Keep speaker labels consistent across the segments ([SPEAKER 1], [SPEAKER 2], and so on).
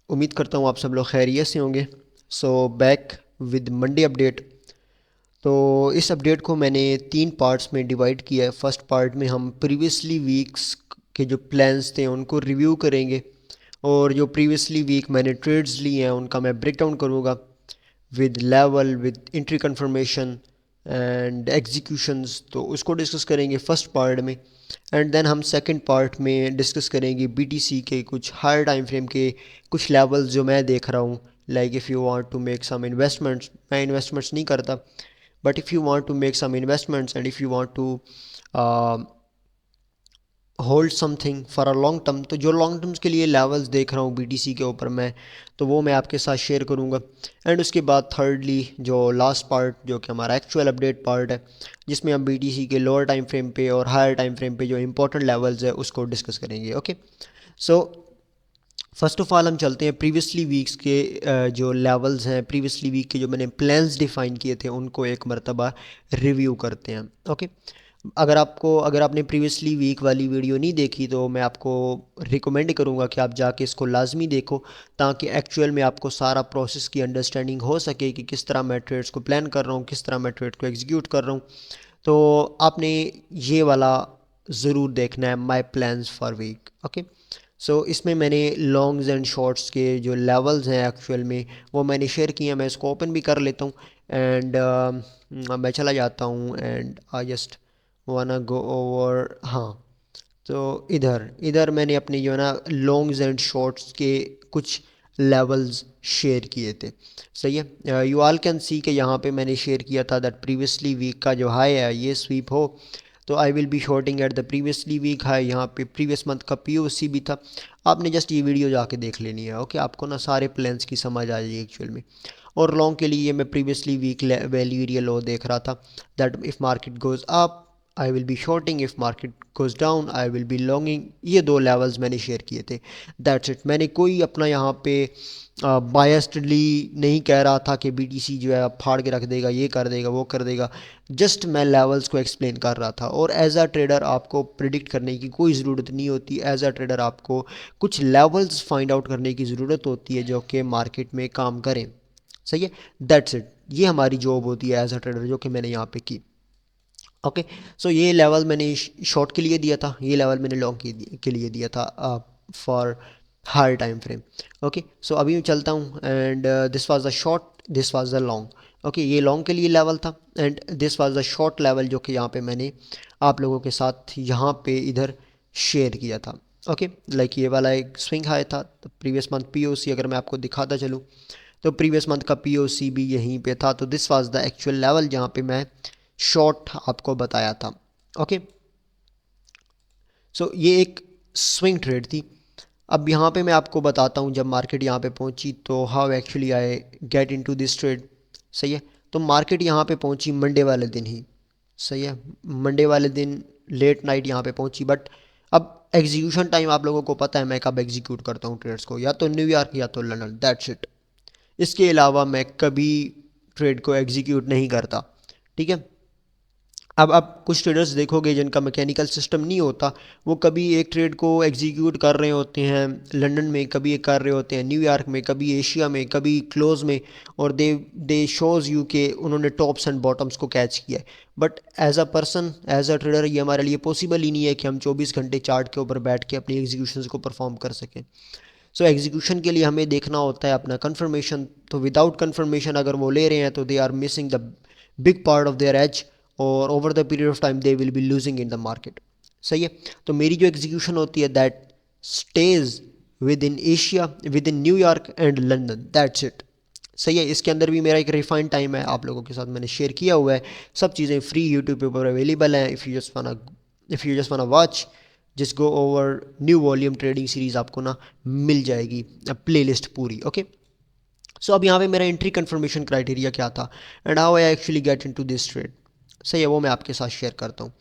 [SPEAKER 1] उम्मीद करता हूँ आप सब लोग खैरियत से होंगे। So back with Monday update. तो इस अपडेट को मैंने 3 पार्ट्स में डिवाइड किया है। फर्स्ट पार्ट में हम प्रीवियसली वीक्स के जो प्लान्स थे उनको रिव्यू करेंगे, और जो प्रीवियसली वीक मैंने ट्रेड्स लिए हैं उनका मैं ब्रेक डाउन करूँगा with level, with entry confirmation and executions. तो उसको डिस्कस करेंगे फर्स्ट पार्ट में। एंड देन हम सेकंड पार्ट में डिस्कस करेंगे बीटीसी के कुछ हायर टाइम फ्रेम के कुछ लेवल्स जो मैं देख रहा हूँ। Like if you want to make some investments, मैं इन्वेस्टमेंट्स नहीं करता, but if you want to make some investments and if you want to hold something for a long term, तो जो लॉन्ग टर्म्स के लिए लेवल्स देख रहा हूँ बीटीसी के ऊपर मैं, तो वो मैं आपके साथ शेयर करूँगा। एंड उसके बाद थर्डली जो लास्ट पार्ट जो कि हमारा एक्चुअल अपडेट पार्ट है, जिसमें हम बीटीसी के लोअर टाइम फ्रेम पे और हायर टाइम फ्रेम पे जो इंपॉर्टेंट लेवल्स है उसको डिस्कस करेंगे। Okay, so first of all हम चलते हैं प्रीवियसली वीक्स के जो लेवल्स हैं, प्रीवियसली वीक के जो मैंने प्लान्स डिफाइन किए थे उनको एक मरतबा रिव्यू करते हैं। ओके, अगर आपने प्रीवियसली वीक वाली वीडियो नहीं देखी तो मैं आपको रिकमेंड करूंगा कि आप जाके इसको लाजमी देखो, ताकि एक्चुअल में आपको सारा प्रोसेस की अंडरस्टैंडिंग हो सके कि किस तरह मैं ट्रेड्स को प्लान कर रहा हूँ, किस तरह मैं ट्रेड को एग्जीक्यूट कर रहा हूँ। तो आपने ये वाला ज़रूर देखना है, माई प्लान्स फॉर वीक। ओके, सो इसमें मैंने लॉन्ग्स एंड शॉर्ट्स के जो लेवल्स हैं एक्चुअल में वो मैंने शेयर किए हैं। मैं इसको ओपन भी कर लेता हूँ एंड मैं चला जाता हूँ एंड आई जस्ट वाना गो ओवर। हाँ, तो इधर इधर मैंने अपने जो है ना लॉन्ग्स एंड शॉर्ट्स के कुछ लेवल्स शेयर किए थे। सही है, यू ऑल कैन सी कि यहाँ पे मैंने शेयर किया था दैट प्रीवियसली वीक का जो हाई है ये स्वीप हो, तो I will be shorting at the previously week high. यहाँ पे प्रीवियस मंथ का पीओसी भी था। आपने जस्ट ये वीडियो जाके देख लेनी है। ओके, आपको ना सारे प्लान्स की समझ आ जाएगी एक्चुअल में। और लॉन्ग के लिए मैं previously week value area low देख रहा था that if market goes up I will be shorting, if market goes down I will be longing. ये 2 लेवल्स मैंने शेयर किए थे। That's it. मैंने कोई अपना यहाँ पे बायस्डली नहीं कह रहा था कि बीटीसी जो है फाड़ के रख देगा, ये कर देगा, वो कर देगा। जस्ट मैं लेवल्स को एक्सप्लेन कर रहा था। और एज अ ट्रेडर आपको प्रिडिक्ट करने की कोई ज़रूरत नहीं होती। एज अ ट्रेडर आपको कुछ लेवल्स फाइंड आउट करने की ज़रूरत होती है जो कि मार्केट में काम करें। सही है, दैट्स इट। ये हमारी जॉब होती है एज अ ट्रेडर जो कि मैंने यहाँ पे की। ओके, सो ये लेवल मैंने शॉर्ट के लिए दिया था, ये लेवल मैंने लॉन्ग के लिए दिया था for higher time frame. Okay, so अभी मैं चलता हूँ and this was the short, this was the long. Okay, ये लॉन्ग के लिए लेवल था and this was the short level जो कि यहाँ पे मैंने आप लोगों के साथ यहाँ पे इधर शेयर किया था। ओके, लाइक ये वाला एक स्विंग हाई था। तो प्रीवियस मंथ पीओसी अगर मैं आपको दिखाता चलूँ तो प्रीवियस मंथ का पीओसी भी यहीं पे था। तो this was the actual level जहाँ पे मैं शॉर्ट आपको बताया था। ओके, सो ये एक स्विंग ट्रेड थी। अब यहाँ पे मैं आपको बताता हूँ जब मार्केट यहाँ पे पहुँची तो how actually I get into this trade. सही है, तो मार्केट यहाँ पे पहुँची मंडे वाले दिन ही। सही है, मंडे वाले दिन लेट नाइट यहाँ पे पहुँची। बट अब एग्जीक्यूशन टाइम आप लोगों को पता है मैं कब एग्जीक्यूट करता हूँ ट्रेड्स को, या तो न्यूयॉर्क या तो लंदन, दैट्स इट। इसके अलावा मैं कभी ट्रेड को एग्जीक्यूट नहीं करता। ठीक है, अब आप कुछ ट्रेडर्स देखोगे जिनका मैकेनिकल सिस्टम नहीं होता, वो कभी एक ट्रेड को एग्जीक्यूट कर रहे होते हैं लंदन में, कभी एक कर रहे होते हैं न्यूयॉर्क में, कभी एशिया में, कभी क्लोज में, और दे शोज़ यू के उन्होंने टॉप्स एंड बॉटम्स को कैच किया है। But as a person, as a trader ये हमारे लिए पॉसिबल ही नहीं है कि हम 24 घंटे चार्ट के ऊपर बैठ के अपनी एग्जीक्यूशन को परफॉर्म कर सकें। सो एग्जीक्यूशन के लिए हमें देखना होता है अपना कंफर्मेशन। तो विदाउट कंफर्मेशन अगर वो ले रहे हैं तो they are missing the big part of their edge, और over the period of time they will be losing in the market. सही है, तो मेरी जो एग्जीक्यूशन होती है that stage within Asia, within New York and London, that's it. सही है, इसके अंदर भी मेरा एक रिफाइंड टाइम है आप लोगों के साथ मैंने शेयर किया हुआ है। सब चीज़ें फ्री यूट्यूब पे ऊपर अवेलेबल हैं। इफ़ यू जस्ट वाना वॉच, जिस go over new volume trading series आपको ना मिल जाएगी प्लेलिस्ट पूरी। ओके, सो अब यहाँ पे मेरा एंट्री कंफर्मेशन क्राइटेरिया क्या था and how I actually get into this trade. सही है, वो मैं आपके साथ शेयर करता हूँ।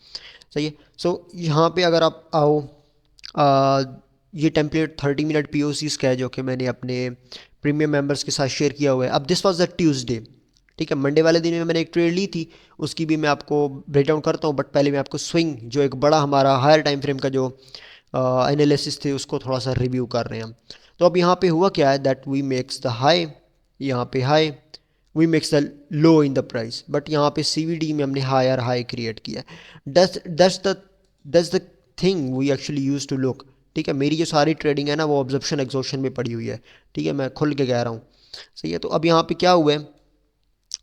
[SPEAKER 1] सही है, सो यहाँ पे अगर आप आओ, आ, ये टेम्पलेट 30 मिनट पीओसीज का है जो कि मैंने अपने प्रीमियम मेंबर्स के साथ शेयर किया हुआ है। अब दिस वाज द ट्यूसडे। ठीक है, मंडे वाले दिन में मैंने एक ट्रेड ली थी, उसकी भी मैं आपको ब्रेक डाउन करता हूँ। बट पहले मैं आपको स्विंग जो एक बड़ा हमारा हायर टाइम फ्रेम का जो एनालिसिस थे उसको थोड़ा सा रिव्यू कर रहे हैं हम। तो अब यहाँ पे हुआ क्या है, that we makes the high, यहाँ पे high, we makes the low in the price, but यहाँ पे CVD में हमने हायर हाई क्रिएट किया है। That's the thing we actually use to look. ठीक है, मेरी जो सारी ट्रेडिंग है ना वो ऑब्जर्प्शन एग्जॉर्प्शन में पड़ी हुई है। ठीक है, मैं खुल के कह रहा हूँ। सही है, तो अब यहाँ पे क्या हुआ है,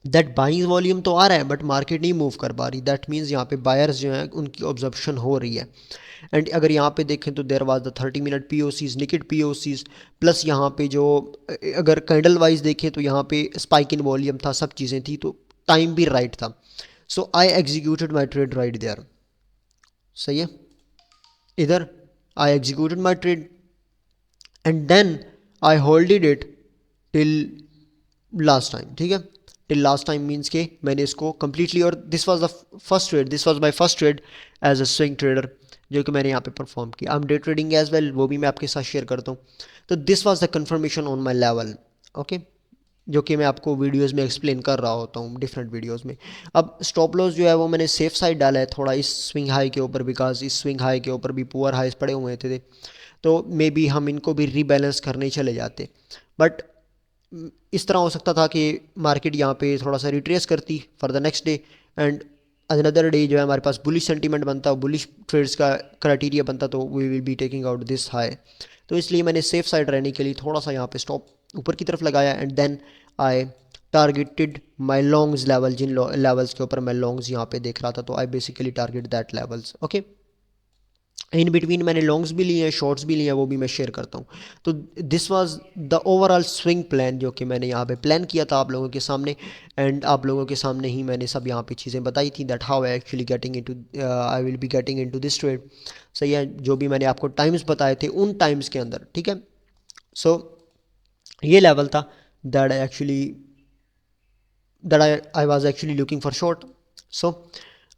[SPEAKER 1] दैट बाइंग वॉल्यूम तो आ रहा है बट मार्केट नहीं मूव कर पा रही। दैट मीन्स यहाँ पे बायर्स जो हैं उनकी ऑब्जर्प्शन हो रही है। एंड अगर यहाँ पे देखें तो there was the 30 minute POCs, naked POCs, plus यहाँ पे जो अगर कैंडल वाइज देखें तो यहाँ पे स्पाइक इन वॉल्यूम था, सब चीज़ें थी, तो टाइम भी राइट था। So I executed my trade right there. सही है, इधर I executed my trade and then I holded it till last time. ठीक है, टिल लास्ट टाइम मीन्स के मैंने इसको कम्प्लीटली, और this was the first trade, this was my first trade as a swing trader जो कि मैंने यहाँ पे परफॉर्म किया। I am day trading as well, वो भी मैं आपके साथ शेयर करता हूँ। तो this was the confirmation on my level. Okay, जो कि मैं आपको वीडियोस में एक्सप्लेन कर रहा होता हूँ डिफरेंट वीडियोस में। अब स्टॉप लॉस जो है वो मैंने सेफ साइड डाला है थोड़ा इस स्विंग हाई के ऊपर, बिकॉज इस स्विंग हाई के ऊपर भी पुअर हाइस पड़े हुए थे, तो मे बी हम इनको भी रीबैलेंस करने चले जाते। बट इस तरह हो सकता था कि मार्केट यहाँ पे थोड़ा सा रिट्रेस करती for the next day, and another day जो है हमारे पास बुलिश सेंटीमेंट बनता, बुलिश ट्रेड्स का क्राइटेरिया बनता, तो we will be taking out this high. तो इसलिए मैंने सेफ साइड रहने के लिए थोड़ा सा यहाँ पे स्टॉप ऊपर की तरफ लगाया, and then I targeted my longs level, जिन लेवल्स के ऊपर मैं लॉन्ग्स यहाँ पे देख रहा था, तो I basically target that levels. Okay, in between मैंने लॉन्ग्स भी लिए हैं, शॉर्ट्स भी लिए हैं, वो भी मैं शेयर करता हूँ। तो this was the overall swing plan जो कि मैंने यहाँ पे प्लान किया था आप लोगों के सामने, एंड आप लोगों के सामने ही मैंने सब यहाँ पे चीज़ें बताई थी, that how I actually getting into, I will be getting into this trade. सही है, जो भी मैंने आपको टाइम्स बताए थे उन टाइम्स के अंदर। ठीक है, सो ये लेवल था that I was actually looking for short. So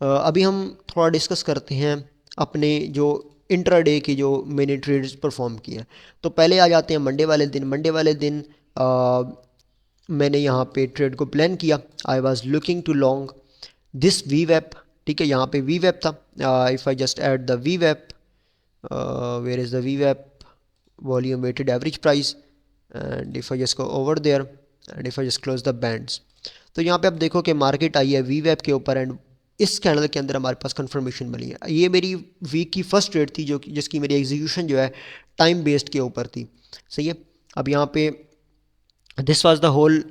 [SPEAKER 1] अभी हम थोड़ा डिस्कस करते हैं अपने जो इंट्राडे की जो मैंने ट्रेड्स परफॉर्म किए हैं। तो पहले आ जाते हैं मंडे वाले दिन। मंडे वाले दिन मैंने यहाँ पे ट्रेड को प्लान किया। आई was looking to long this we वेप। ठीक है, यहाँ पे वी वेप था। If I just add the we वेप, where is the we वेप, volume weighted average price, and if I just go over there and if I just close the bands, तो यहाँ पे आप देखो कि मार्केट आई है we वेब के ऊपर, एंड इस कैंडल के अंदर हमारे पास कंफर्मेशन मिली है। ये मेरी वीक की फर्स्ट ट्रेड थी जो जिसकी मेरी एग्जीक्यूशन जो है टाइम बेस्ड के ऊपर थी। सही है, अब यहाँ पे this was the whole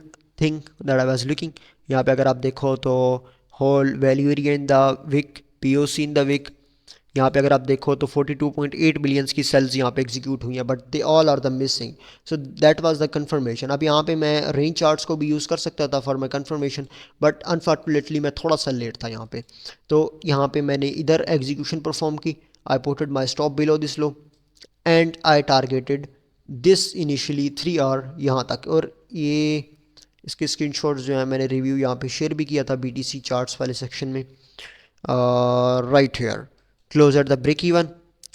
[SPEAKER 1] thing that I was looking. यहाँ पे अगर आप देखो तो whole value area in the week, POC in the week, यहाँ पे अगर आप देखो तो 42.8 बिलियंस की सेल्स यहाँ पे एग्जीक्यूट हुई हैं, but they all are the missing. So that was the confirmation. अब यहाँ पे मैं रेंज चार्ट्स को भी यूज़ कर सकता था for my confirmation, but unfortunately मैं थोड़ा सा लेट था यहाँ पे। तो यहाँ पे मैंने इधर एग्जीक्यूशन परफॉर्म की। I putted my stop below this low and I targeted this initially 3 hour यहाँ तक। और ये इसके स्क्रीनशॉट्स जो है मैंने रिव्यू यहाँ पे शेयर भी किया था BTC चार्ट्स वाले सेक्शन में। Right here close at the break even,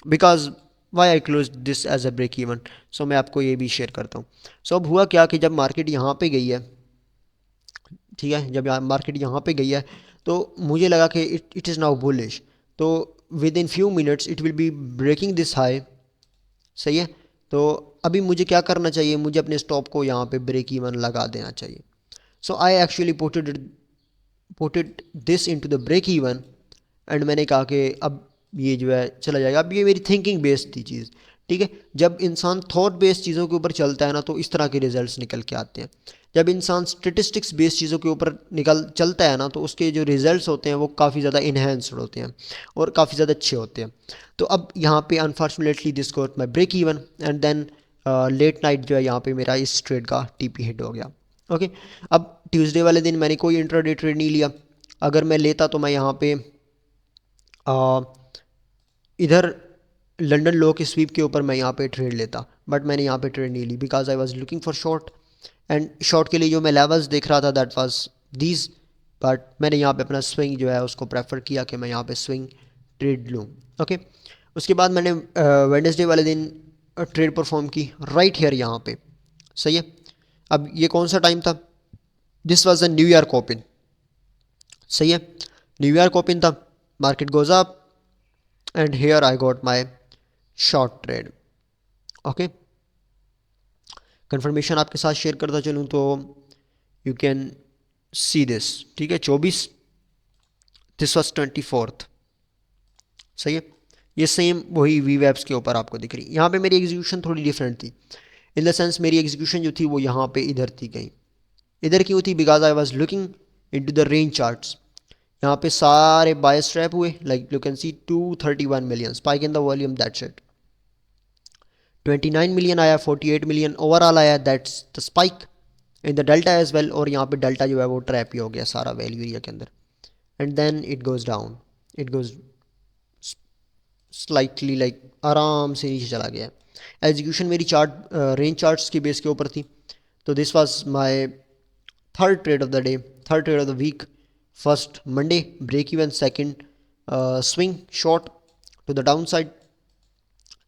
[SPEAKER 1] because why I close this as a break even. So मैं आपको ये भी शेयर करता हूँ। सो अब हुआ क्या कि जब मार्केट यहाँ पे गई है, ठीक है, जब मार्केट यहाँ पे गई है तो मुझे लगा कि इट इज़ नाउ बुलिश, तो within few minutes it will be breaking this high. सही है, तो अभी मुझे क्या करना चाहिए, मुझे अपने स्टॉप को यहाँ पे ब्रेक इवन लगा देना चाहिए। So I actually putted this into the break even, and मैंने कहा कि अब ये जो है चला जाएगा। अब ये मेरी थिंकिंग बेस्ड थी चीज़। ठीक है, जब इंसान थॉट बेस्ड चीज़ों के ऊपर चलता है ना तो इस तरह के रिजल्ट्स निकल के आते हैं। जब इंसान स्टेटिस्टिक्स बेस्ड चीज़ों के ऊपर निकल चलता है ना तो उसके जो रिजल्ट्स होते हैं वो काफ़ी ज़्यादा इन्हेंस्ड होते हैं और काफ़ी ज़्यादा अच्छे होते हैं। तो अब यहाँ पे unfortunately this got my break even, and then late night जो है यहाँ पे मेरा इस ट्रेड का TP हिट हो गया। ओके, अब ट्यूसडे वाले दिन मैंने कोई इंट्राडे ट्रेड नहीं लिया। अगर मैं लेता तो मैं यहाँ पे इधर लंदन लो के स्वीप के ऊपर मैं यहाँ पे ट्रेड लेता, बट मैंने यहाँ पे ट्रेड नहीं ली because I was looking for short, and short के लिए जो मैं लेवल्स देख रहा था दैट वाज दीज। बट मैंने यहाँ पे अपना स्विंग जो है उसको प्रेफर किया कि मैं यहाँ पे स्विंग ट्रेड लूँ। ओके, उसके बाद मैंने वेडनेसडे वाले दिन ट्रेड परफॉर्म की राइट हेयर यहाँ पे। सही है, अब ये कौन सा टाइम था, this was the new year open. सही है, न्यू ईयर ओपन था, market goes up and here I got my short trade. Okay, confirmation आपके साथ शेयर करता चलूँ तो यू कैन सी दिस, ठीक है, 24, दिस वॉज 24th, सही है। ये सेम वही वी वेब्स के ऊपर आपको दिख रही। यहाँ पे मेरी एग्जीक्यूशन थोड़ी डिफरेंट थी, इन द सेंस मेरी एग्जीक्यूशन जो थी वो यहाँ पे इधर थी कहीं। इधर क्यों थी? Because I was looking into the range charts. यहाँ पे सारे बायस ट्रैप हुए, like you can see 231 million spike in the volume, that's it. 29 million आया, 48 मिलियन ओवरऑल आया, that's the spike in the delta as well. और यहाँ पे delta जो है वो ट्रैप ही हो गया सारा वैल्यू एरिया के अंदर, and then it goes down, it goes slightly like आराम से नीचे चला गया। एग्जीक्यूशन मेरी चार्ट रेंज चार्ट्स की बेस के ऊपर थी। तो this was my third trade of the day, third trade of the week. First Monday break even, second swing short to the down side,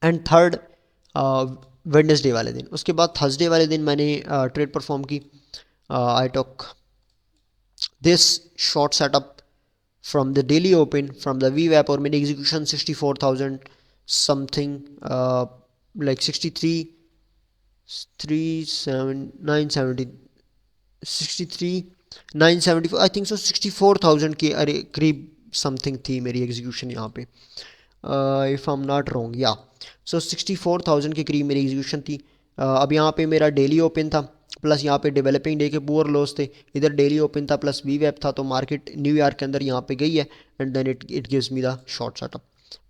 [SPEAKER 1] and third Wednesday वाले दिन। उसके बाद Thursday वाले दिन मैंने ट्रेड परफॉर्म की। I talk this short setup from the daily open from the वी वैप, और मेरी execution 64,000 something, like 63 970 63 974 I think so, 64,000 के अरे करीब समथिंग थी मेरी एग्जीक्यूशन यहाँ पे, if I am not wrong, या सो 64,000 के करीब मेरी एग्जीक्यूशन थी। अब यहाँ पे मेरा डेली ओपन था, प्लस यहाँ पे डेवलपिंग डे के पुअर लॉस थे। इधर डेली ओपन था प्लस वी वेब था, तो मार्केट न्यूयॉर्क के अंदर यहाँ पे गई है, and then it gives me the short setup.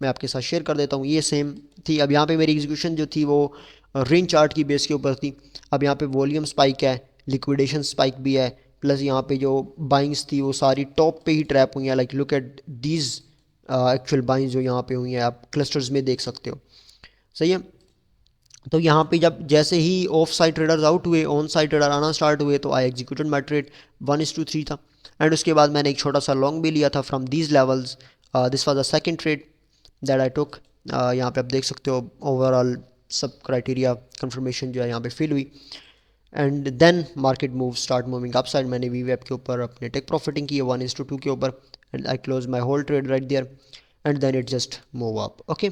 [SPEAKER 1] मैं आपके साथ शेयर कर देता हूँ, ये सेम थी। अब यहाँ पे मेरी एग्जीक्यूशन जो थी वो रेंज चार्ट की बेस के ऊपर थी। अब यहाँ पे वॉल्यूम स्पाइक है, लिक्विडेशन स्पाइक भी है, प्लस यहाँ पे जो बाइंग्स थी वो सारी टॉप पे ही ट्रैप हुई हैं। Like look at these actual buyings जो यहाँ पे हुई हैं, आप क्लस्टर्स में देख सकते हो, सही है। तो यहाँ पे जब जैसे ही ऑफ साइड ट्रेडर्स आउट हुए, ऑन साइड ट्रेडर आना स्टार्ट हुए, तो आई एग्जीक्यूटेड माई ट्रेड 1:3 था। एंड उसके बाद मैंने एक छोटा सा लॉन्ग भी लिया था from these levels. This was the second trade that I took. यहाँ पे आप देख सकते हो ओवरऑल सब क्राइटेरिया कंफर्मेशन जो है यहाँ पे फिल हुई, and then market move start moving up side. मैंने वी वेब के ऊपर अपने टेक प्रॉफिटिंग की है 1:2 के ऊपर, and I close my whole trade right there, and then it just move up. Okay,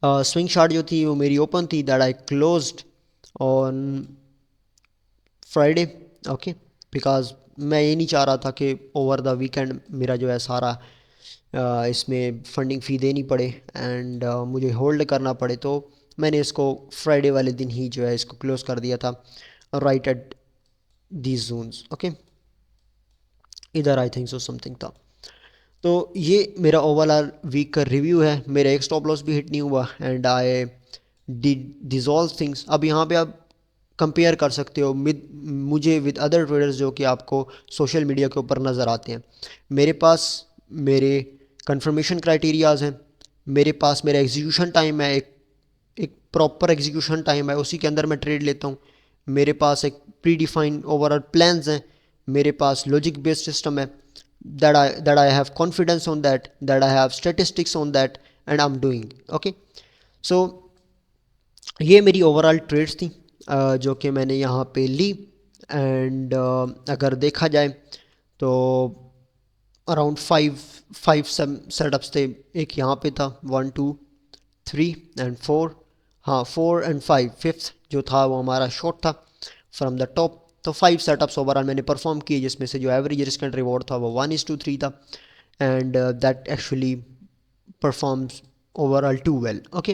[SPEAKER 1] swing short जो थी वो मेरी ओपन थी, that I closed on Friday. Okay, because मैं ये नहीं चाह रहा था कि ओवर द वीकेंड मेरा जो है सारा इसमें फंडिंग फ़ी देनी पड़े, एंड मुझे होल्ड करना पड़े। तो मैंने इसको फ्राइडे वाले दिन ही जो है इसको क्लोज कर दिया था right at these zones. Okay, इधर आई थिंक सो समथिंग था। तो ये मेरा ओवरऑल वीक का रिव्यू है। मेरा एक स्टॉप लॉस भी हिट नहीं हुआ, and I did this all things. अब यहाँ पे आप कंपेयर कर सकते हो मुझे विद अदर ट्रेडर्स जो कि आपको सोशल मीडिया के ऊपर नज़र आते हैं। मेरे पास मेरे कंफर्मेशन क्राइटेरियाज हैं, मेरे पास मेरा एग्जीक्यूशन टाइम है, एक प्रॉपर एग्जीक्यूशन टाइम है, उसी के अंदर मैं ट्रेड लेता हूँ। मेरे पास एक प्री डिफाइंड ओवरऑल प्लान्स हैं, मेरे पास लॉजिक बेस्ड सिस्टम है, that I have confidence on that I have statistics on that and I'm doing okay। so ये मेरी ओवरऑल ट्रेड्स थी जो कि मैंने यहाँ पे ली, एंड अगर देखा जाए तो अराउंड फाइव सेटअप्स थे। एक यहाँ पे था 1 2 3 एंड 4, हाँ 4 एंड 5, फिफ्थ जो था वो हमारा शॉर्ट था फ्रॉम द टॉप। तो 5 सेटअप्स ओवरऑल मैंने परफॉर्म किए, जिसमें से जो एवरेज रिस्क एंड रिवॉर्ड था वो 1:3 था, and that actually performs overall too well. Okay,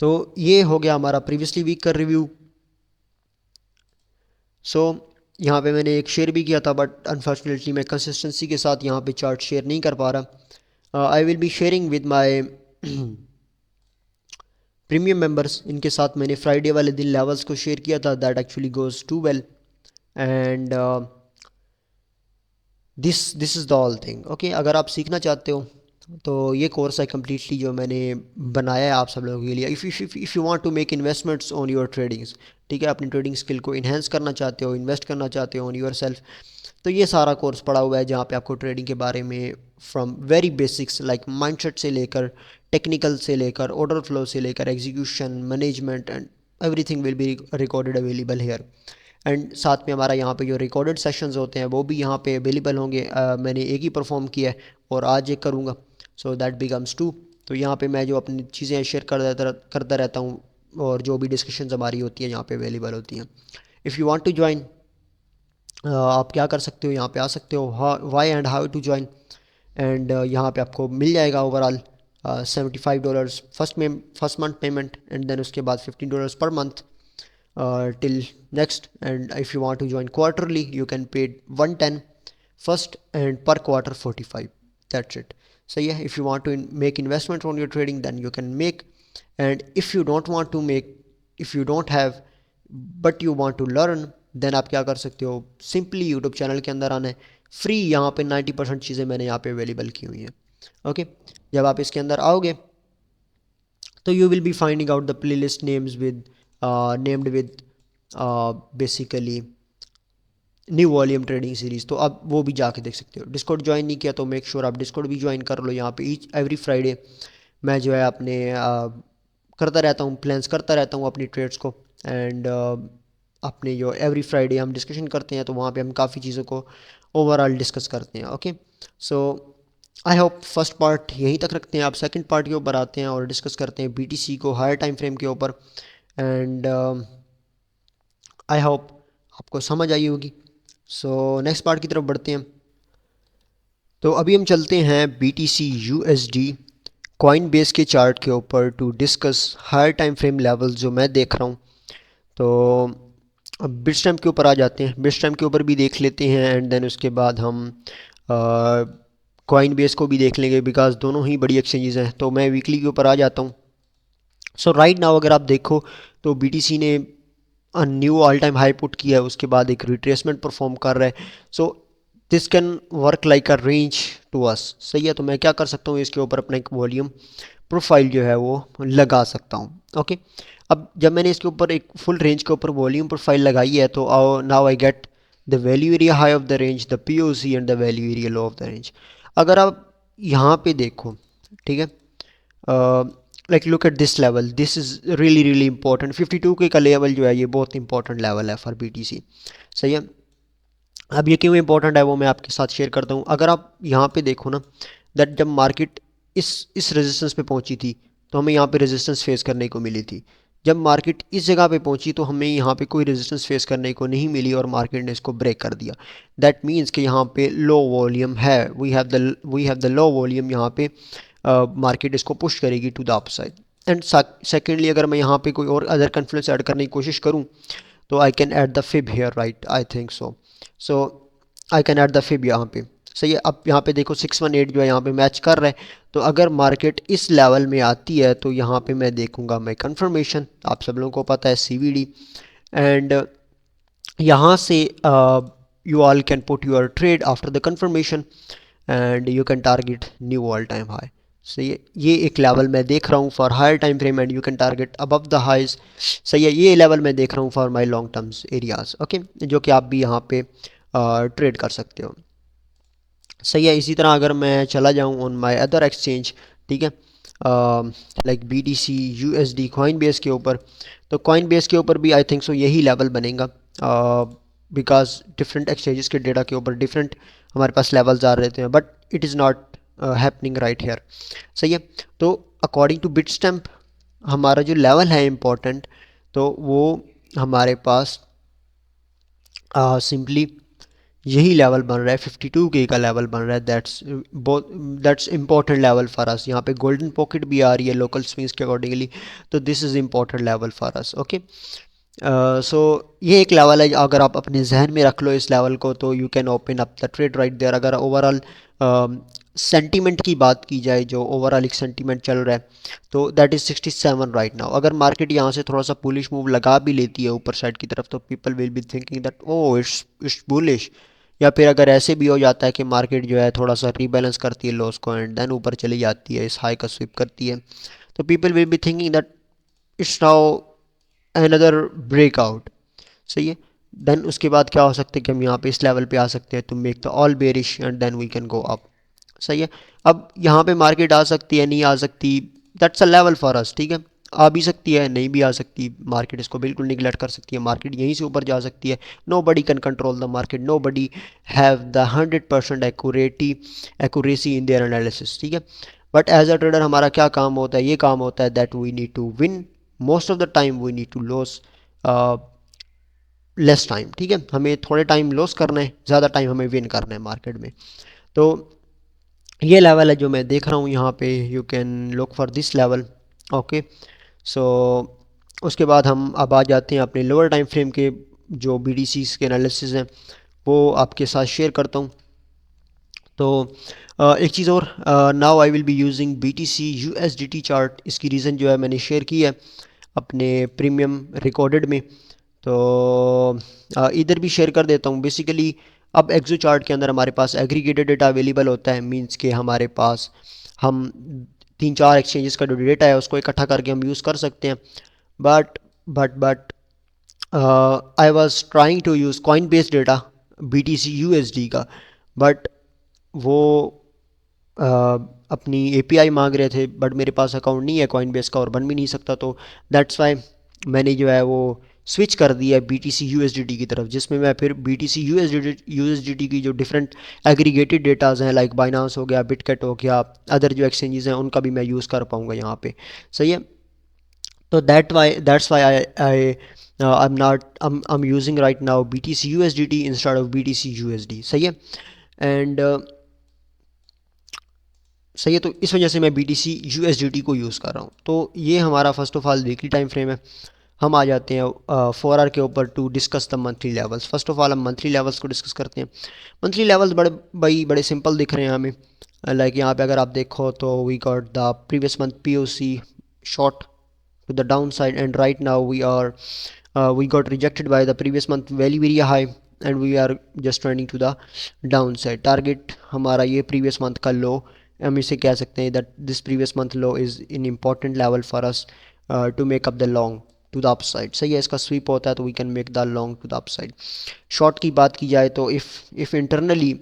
[SPEAKER 1] तो ये हो गया हमारा प्रीवियसली वीक का रिव्यू। सो यहाँ पे मैंने एक शेयर भी किया था, बट अनफॉर्चुनेटली मैं कंसिस्टेंसी के साथ यहाँ पे चार्ट शेयर नहीं कर पा रहा। आई will be sharing with my premium members. इनके साथ मैंने फ्राइडे वाले दिन लेवल्स को शेयर किया था, that actually goes too well, and this is the all thing. Okay, अगर आप सीखना चाहते हो तो ये कोर्स है कम्प्लीटली जो मैंने बनाया है आप सब लोगों के लिए। If you want to make investments on your tradings, ठीक है, अपनी ट्रेडिंग स्किल को इन्हेंस करना चाहते हो, इन्वेस्ट करना चाहते हो ऑन योर सेल्फ, तो ये सारा कोर्स पड़ा हुआ है जहाँ पे आपको ट्रेडिंग के बारे में from very basics like mindset से लेकर टेक्निकल से लेकर ऑर्डर फ्लो से लेकर execution management and everything will be recorded available hair. And साथ में हमारा यहाँ पे जो रिकॉर्डेड सेशंस होते हैं वो भी यहाँ पे अवेलेबल होंगे। मैंने एक ही परफॉर्म किया है और आज एक करूँगा, सो दैट बिकम्स 2। तो यहाँ पे मैं जो अपनी चीज़ें शेयर करता रहता हूँ और जो भी डिस्कशंस हमारी होती हैं यहाँ पे अवेलेबल होती हैं। If you want to join, आप क्या कर सकते हो, यहाँ पे आ सकते हो why and how to join, and यहाँ पे आपको मिल जाएगा overall $75 first month payment, and then उसके बाद $15 per month till next. And if you want to join quarterly, you can pay 110 first and per quarter 45. That's it. So yeah, if you want to make investment on your trading, then you can make. And if you don't want to make, if you don't have but you want to learn, then आप क्या कर सकते हो, simply YouTube channel के अंदर आना है। Free यहाँ पे 90% चीज़ें मैंने यहाँ पे अवेलेबल की हुई हैं। ओके, जब आप इसके अंदर आओगे तो you will be finding out the play list names with named with basically new volume trading series, तो आप वो भी जाके देख सकते हो। डिस्कॉर्ड ज्वाइन नहीं किया तो मेक श्योर आप डिस्कॉर्ड भी ज्वाइन कर लो। यहाँ पे ईच एवरी फ्राइडे मैं जो है अपने करता रहता हूँ, प्लान्स करता रहता हूँ अपनी ट्रेड्स को, एंड अपने जो एवरी फ्राइडे हम डिस्कशन करते हैं, तो वहाँ पे हम काफ़ी चीज़ों को ओवरऑल डिस्कस करते हैं। Okay, so I hope first part यहीं तक रखते हैं, आप सेकंड पार्ट के ऊपर आते हैं और डिस्कस करते हैं बीटीसी को हायर टाइम फ्रेम के ऊपर, एंड आई होप आपको समझ आई होगी। सो नेक्स्ट पार्ट की तरफ बढ़ते हैं। तो अभी हम चलते हैं BTC USD कॉइन बेस के चार्ट के ऊपर to discuss higher time frame levels जो मैं देख रहा हूँ। तो अब बिट टाइम के ऊपर आ जाते हैं, बिट टाइम के ऊपर भी देख लेते हैं, एंड देन उसके बाद हम कॉइन बेस को भी देख लेंगे, बिकॉज दोनों ही बड़ी एक्सचेंजेस हैं। तो मैं वीकली के ऊपर आ जाता हूँ। सो राइट नाउ अगर आप देखो तो BTC ने new all time high put किया है, उसके बाद एक रिट्रेसमेंट परफॉर्म कर रहा है। So this can work like a range to us. सही है, तो मैं क्या कर सकता हूँ, इसके ऊपर अपना एक वॉल्यूम प्रोफाइल जो है वो लगा सकता हूँ। ओके, अब जब मैंने इसके ऊपर एक फुल रेंज के ऊपर वॉल्यूम प्रोफाइल लगाई है, तो now I get the value area high of the range, the POC and the value area low of the range. अगर आप यहाँ पे देखो, ठीक है, like look at this level, this is really really important. 52 के का लेवल जो है ये बहुत इंपॉर्टेंट लेवल है फॉर BTC। सही है, अब ये क्यों इंपॉर्टेंट है वो मैं आपके साथ शेयर करता हूँ। अगर आप यहाँ पे देखो ना, दैट जब मार्केट इस रेजिस्टेंस पे पहुँची थी तो हमें यहाँ पे रेजिस्टेंस फेस करने को मिली थी। जब मार्केट इस जगह पे पहुँची तो हमें यहाँ पे कोई रेजिस्टेंस फेस करने को नहीं मिली और मार्केट ने इसको ब्रेक कर दिया। दैट मीन्स कि यहाँ पे लो वॉल्यूम है, we have the low volume. यहाँ पे मार्केट इसको पुश करेगी to the upside. And secondly अगर मैं यहाँ पे कोई और अदर कॉन्फ्लुएंस ऐड करने की कोशिश करूँ तो I can add the fib here, right, I think so I can add the fib यहाँ पे। सही है, अब यहाँ पे देखो 618 जो है यहाँ पे मैच कर रहा है। तो अगर मार्केट इस लेवल में आती है तो यहाँ पे मैं देखूँगा मैं कंफर्मेशन, आप सब लोगों को पता है CVD, एंड यहाँ से you all can put your trade after the confirmation and you can target new all time high. सही है, ये एक लेवल मैं देख रहा हूँ for higher time frame, and you can target above the highs. सही है, ये लेवल मैं देख रहा हूँ for my long terms areas. Okay, जो कि आप भी यहाँ पे ट्रेड कर सकते हो। सही है, इसी तरह अगर मैं चला जाऊँ ऑन माय अदर एक्सचेंज, ठीक है, like BTC USD Coinbase के ऊपर, तो कॉइन बेस के ऊपर भी आई थिंक सो यही लेवल बनेगा, बिकॉज डिफरेंट एक्सचेंजेस के डेटा के ऊपर डिफरेंट हमारे पास लेवल्स आ रहे थे, but it is not happening right here. सही है, तो अकॉर्डिंग टू बिटस्टैम्प हमारा जो लेवल है इम्पोर्टेंट, तो वो हमारे पास सिंपली यही लेवल बन रहा है, 52K का लेवल बन रहा है। That's important level for us. यहाँ पे गोल्डन पॉकेट भी आ रही है लोकल स्विंग्स के अकॉर्डिंगली, तो this is important level for us. Okay, so ये एक लेवल है, अगर आप अपने जहन में रख लो इस लेवल को तो you can open up the trade right there. अगर ओवरऑल सेंटीमेंट की बात की जाए, जो ओवरऑल एक सेंटीमेंट चल रहा है, तो दैट इज़ 67 राइट नाउ। अगर मार्केट यहाँ से थोड़ा सा पुलिश मूव लगा भी लेती है ऊपर साइड की तरफ, तो people will be thinking that oh it's bullish. या फिर अगर ऐसे भी हो जाता है कि मार्केट जो है थोड़ा सा रीबैलेंस करती है लॉस को एंड देन ऊपर चली जाती है, इस हाई का स्विप करती है, तो people will be thinking that it's now another breakout. सही है, देन उसके बाद क्या हो सकता है कि हम यहाँ पे इस लेवल पे आ सकते हैं to make the all bearish and then we can go up. सही है, अब यहाँ पे मार्केट आ सकती है, नहीं आ सकती, दैट्स अ लेवल फॉर अस। ठीक है, आ भी सकती है, नहीं भी आ सकती, मार्केट इसको बिल्कुल निगलेक्ट कर सकती है, मार्केट यहीं से ऊपर जा सकती है। Nobody can control the market, nobody have the 100% accuracy in their analysis. ठीक है, बट एज अ ट्रेडर हमारा क्या काम होता है, ये काम होता है that we need to win most of the time we need to loss less time, ठीक है, हमें थोड़े टाइम लॉस करना है, ज़्यादा टाइम हमें विन करना है मार्केट में। तो ये लेवल है जो मैं देख रहा हूँ यहाँ पे, you can look for this level. Okay, so उसके बाद हम अब आ जाते हैं अपने लोअर टाइम फ्रेम के जो BDCs के एनालिसिस हैं वो आपके साथ शेयर करता हूँ। तो एक चीज़ और, now I will be using BTC USDT chart. इसकी रीज़न जो है मैंने शेयर की है अपने प्रीमियम रिकॉर्डेड में, तो इधर भी शेयर कर देता हूँ। बेसिकली अब एक्सो चार्ट के अंदर हमारे पास एग्रीगेटेड डेटा अवेलेबल होता है, मींस के हमारे पास हम 3-4 एक्सचेंजेस का जो डेटा है उसको इकट्ठा करके हम यूज़ कर सकते हैं। But I was trying to use coin based data BTC USD का, बट वो अ, अपनी API मांग रहे थे, बट मेरे पास अकाउंट नहीं है कॉइन बेस का और बन भी नहीं सकता, तो दैट्स वाई मैंने जो है वो स्विच कर दिया है BTC USDT की तरफ, जिसमें मैं फिर BTC USDT की जो डिफरेंट एग्रीगेटेड डेटाज हैं लाइक बाइनांस हो गया, बिटकेट हो गया, अदर जो एक्सचेंजेस हैं उनका भी मैं यूज़ कर पाऊँगा यहाँ पे। सही है, तो that's why I I'm using right now BTC USDT instead of BTC USD। सही है, एंड सही है, तो इस वजह से मैं BTC USDT को यूज़ कर रहा हूँ। तो ये हमारा first of all weekly time frame है। हम आ जाते हैं 4 आवर के ऊपर to discuss the monthly levels. First of all हम मंथली लेवल्स को डिस्कस करते हैं। मंथली लेवल्स बड़े सिंपल दिख रहे हैं हमें। लाइक यहाँ पे अगर आप देखो तो we got the previous month POC short to the downside, and right now we got rejected by the previous month very high, and we are just trending to the downside। Target हमारा ये previous month का लो, हम इसे कह सकते हैं that this previous month low is in important level for us to make up the long to the upside. सही है, इसका स्वीप होता है तो we can make the long to the upside. Short की बात की जाए तो if internally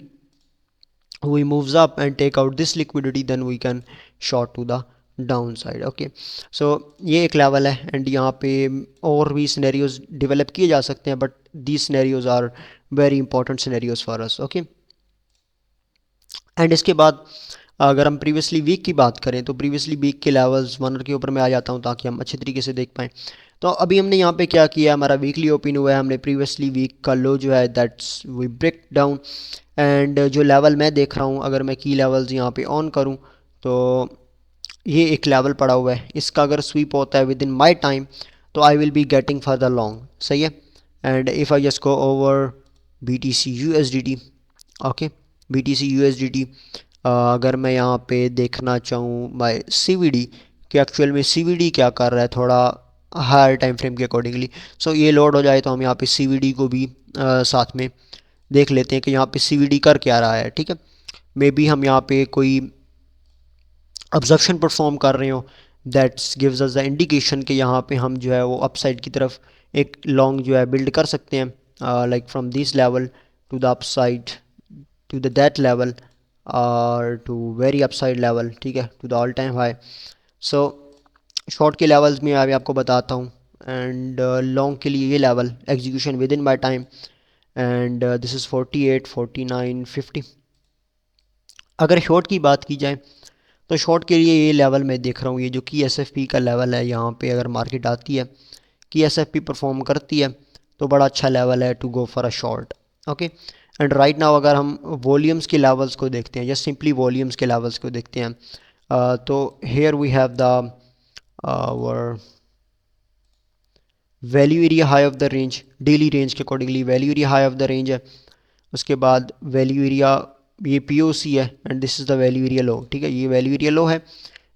[SPEAKER 1] we moves up and take out this liquidity, then we can short to the down side. Okay, so ये एक लेवल है, एंड यहाँ पे और भी सिनेरियोज डेवलप किए जा सकते हैं, but these scenarios are very important scenarios for us. Okay, and इसके बाद अगर हम प्रीवियसली वीक की बात करें तो प्रीवियसली वीक के लेवल्स 1 के ऊपर मैं आ जाता हूँ ताकि हम अच्छे तरीके से देख पाएँ। तो अभी हमने यहाँ पे क्या किया, हमारा वीकली ओपन हुआ है, हमने प्रीवियसली वीक का लो जो है that's we break down, and जो लेवल मैं देख रहा हूँ, अगर मैं की लेवल्स यहाँ पे ऑन करूँ तो ये एक लेवल पड़ा हुआ है, इसका अगर स्वीप होता है विद इन माई टाइम तो I will be getting for the long. सही है, and if I just go over BTC USDT। Okay, BTC USDT अगर मैं यहाँ पे देखना चाहूँ माई CVD कि एक्चुअल में CVD क्या कर रहा है थोड़ा हायर टाइम फ्रेम के अकॉर्डिंगली, सो ये लोड हो जाए तो हम यहाँ पे CVD को भी साथ में देख लेते हैं कि यहाँ पे CVD कर क्या रहा है। ठीक है, मे बी हम यहाँ पे कोई ऑब्जर्वेशन परफॉर्म कर रहे हो, that's gives us the indication कि यहाँ पे हम जो है वो अपसाइड की तरफ एक लॉन्ग जो है बिल्ड कर सकते हैं, like from this level to the upside to the that level और टू वेरी अपसाइड लेवल, ठीक है, to the all time high. So short के लेवल्स में अभी आपको बताता हूँ, एंड लॉन्ग के लिए ये level execution with in my time, and this is 48 49 50। अगर शॉर्ट की बात की जाए तो शॉर्ट के लिए ये लेवल मैं देख रहा हूँ, ये जो की SFP का लेवल है, यहाँ पे अगर मार्केट आती है की SFP परफॉर्म करती है तो बड़ा अच्छा लेवल है to go for a short. Okay, and right now अगर हम वॉल्यूम्स के लेवल्स को देखते हैं, जस्ट सिंपली वॉल्यूम्स के लेवल्स को देखते हैं, तो here we have the value area high of the range, daily range के accordingly value area high of the range है। उसके बाद वैल्यू एरिया ये POC है, and this is the value area low. ठीक है, ये वैल्यू एरिया लो है,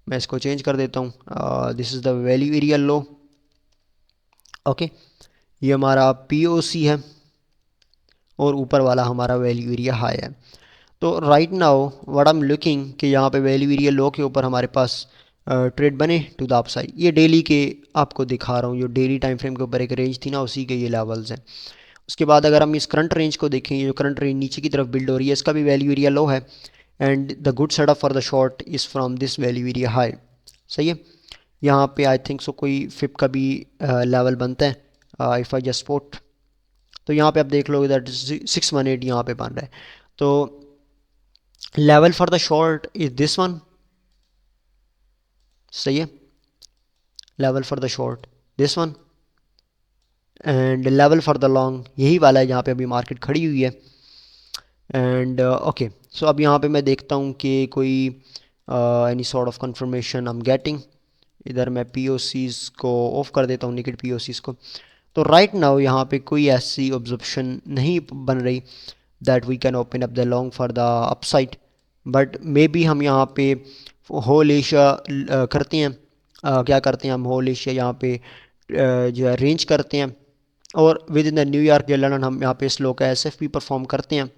[SPEAKER 1] मैं इसको चेंज कर देता हूँ, this is the value area low. Okay, ये हमारा POC है और ऊपर वाला हमारा वैल्यू एरिया हाई है। तो right now what I am looking कि यहाँ पे वैल्यू एरिया लो के ऊपर हमारे पास ट्रेड बने टू द अपसाइड। ये डेली के आपको दिखा रहा हूँ, जो डेली टाइम फ्रेम के ऊपर एक रेंज थी ना, उसी के ये लेवल्स हैं। उसके बाद अगर हम इस करंट रेंज को देखें, ये जो करंट रेंज नीचे की तरफ बिल्ड हो रही है, इसका भी वैल्यू एरिया लो है, and the good setup for the short is from this value area high. सही है, यहाँ पे आई थिंक सो कोई फिप का भी लेवल बनता है, इफ़ आई जस्ट स्पोर्ट, तो यहाँ पे आप देख लोगे दैट 618 यहाँ पे बन रहा है। तो level for the short is this one. सही है, level for the short this one, and level for the long यही वाला है जहाँ पे अभी मार्केट खड़ी हुई है। एंड ओके, सो अब यहाँ पे मैं देखता हूँ कि कोई any sort of confirmation I am getting. इधर मैं पीओसीज को ऑफ कर देता हूँ, निकेट पीओसीज को। तो राइट नाउ यहाँ पे कोई ऐसी ऑब्जर्वेशन नहीं बन रही that we can open up the long for the upside, but maybe हम यहाँ पे होल एशिया करते हैं। क्या करते हैं हम, होल एशिया यहाँ पे जो है रेंज करते हैं, और विद इन द न्यूयॉर्क या लंदन हम यहाँ पे स्लो का एसएफपी परफॉर्म करते हैं।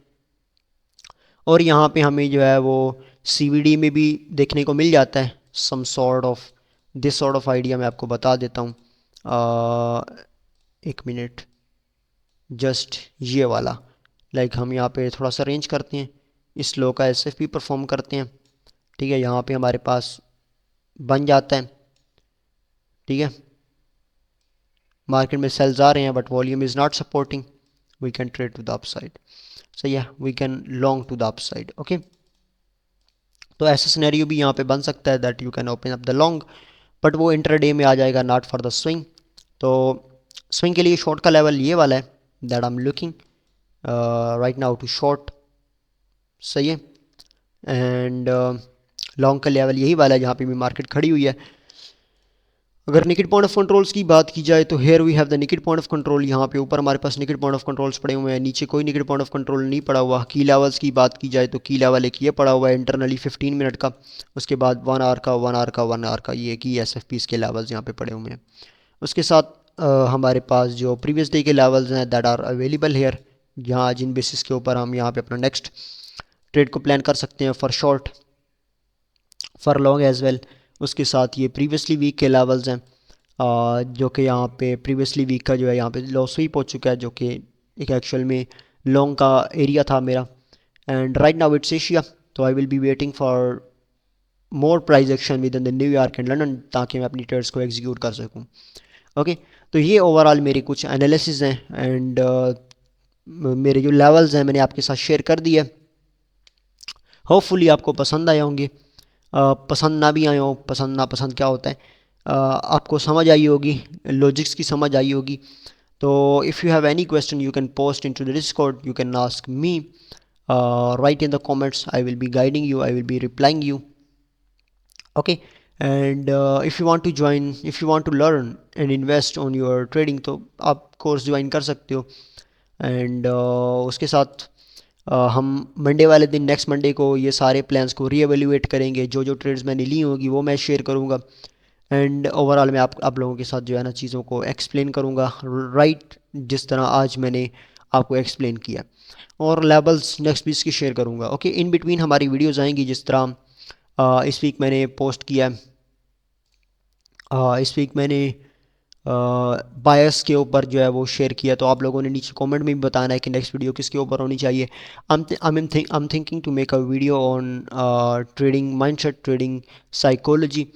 [SPEAKER 1] और यहाँ पे हमें जो है वो सीवीडी में भी देखने को मिल जाता है some sort of this sort of idea. मैं आपको बता देता हूँ, एक मिनट, जस्ट ये वाला, लाइक हम यहाँ पे थोड़ा सा रेंज करते हैं, इस लो का एसएफपी परफॉर्म करते हैं, ठीक है, यहाँ पे हमारे पास बन जाता है, ठीक है। मार्केट में सेल्स आ रहे हैं but volume is not supporting, we can trade to the upside. सही है, we can long to the upside. Okay, तो ऐसा सिनेरियो भी यहाँ पे बन सकता है that you can open up the long, but वो इंटरडे में आ जाएगा, नॉट फॉर द स्विंग। तो स्विंग के लिए शॉर्ट का लेवल ये वाला है that I am looking right now to short. सही है, एंड लॉन्ग का लेवल यही वाला है जहाँ पे भी मार्केट खड़ी हुई है। अगर निकेट पॉइंट ऑफ कंट्रोल्स की बात की जाए तो here we have the naked point of control. यहाँ पे ऊपर हमारे पास निकेट पॉइंट ऑफ कंट्रोल्स पड़े हुए हैं, नीचे कोई निकेट पॉइंट ऑफ कंट्रोल नहीं पड़ा हुआ। की लेवल्स की बात की जाए तो की लेवल एक ये पड़ा हुआ है इंटरनली 15 मिनट का, उसके बाद 1 आवर का, 1 आवर का, 1 आवर का, ये की एस एफ पीज़ के लेवल्स यहाँ पे पड़े हुए हैं। उसके साथ हमारे पास जो प्रीवियस डे के लेवल्स हैं दैट आर अवेलेबल हेयर, जहाँ जिन बेसिस के ऊपर हम यहाँ पे अपना नेक्स्ट ट्रेड को प्लान कर सकते हैं for short, for long as well. उसके साथ ये प्रीवियसली वीक के लेवल्स हैं, जो कि यहाँ पे प्रीवियसली वीक का जो है यहाँ पे लो स्वीप हो चुका है, जो कि एक एक्चुअल में लॉन्ग का एरिया था मेरा। And right now it's Asia, तो I will be waiting for more price action within the New York and London, ताकि मैं अपनी ट्रेड्स को एग्जीक्यूट कर सकूँ। ओके, तो ये ओवरऑल मेरे कुछ एनालिसिस हैं, एंड मेरे जो लेवल्स हैं मैंने आपके साथ शेयर कर दिए। होपफुली आपको पसंद आए होंगे, पसंद ना भी आए हो, पसंद ना पसंद क्या होता है, आपको समझ आई होगी, लॉजिक्स की समझ आई होगी। तो if you have any question you can post into the Discord, you can ask me, right in the comments, I will be guiding you, I will be replying you. Okay, and if you want to join, if you want to learn and invest on your trading, तो आप course join कर सकते हो। And उसके साथ हम Monday वाले दिन, नेक्स्ट मंडे को ये सारे प्लान्स को रीएवेल्यूएट करेंगे, जो जो ट्रेड्स मैंने ली होगी वो मैं शेयर करूँगा। एंड ओवरऑल मैं आप लोगों के साथ जो है ना चीज़ों को एक्सप्लेन करूँगा, राइट जिस तरह आज मैंने आपको एक्सप्लेन किया, और लेवल्स नेक्स्ट वीक की शेयर करूँगा। ओके, इन बिटवीन हमारी वीडियोज़ आएंगी, जिस तरह इस वीक मैंने पोस्ट किया है, इस वीक मैंने बायस के ऊपर जो है वो शेयर किया, तो आप लोगों ने नीचे कमेंट में भी बताना है कि नेक्स्ट वीडियो किसके ऊपर होनी चाहिए। I am thinking to make a video on trading mindset, trading psychology,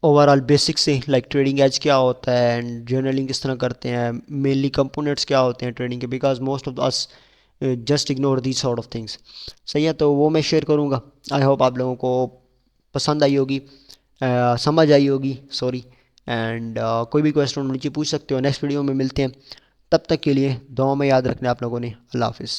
[SPEAKER 1] overall basic से, लाइक ट्रेडिंग एज क्या होता है एंड जर्नलिंग किस तरह करते हैं, मेनली कंपोनेंट्स क्या होते हैं ट्रेडिंग के, because most of us just ignore these sort of things. सही है, तो वो मैं शेयर करूँगा। आई होप आप लोगों को पसंद आई होगी, समझ आई होगी, सॉरी। एंड कोई भी क्वेश्चन नीचे पूछ सकते हो, नेक्स्ट वीडियो में मिलते हैं। तब तक के लिए दुआ में याद रखना आप लोगों ने। अल्लाह हाफिज़।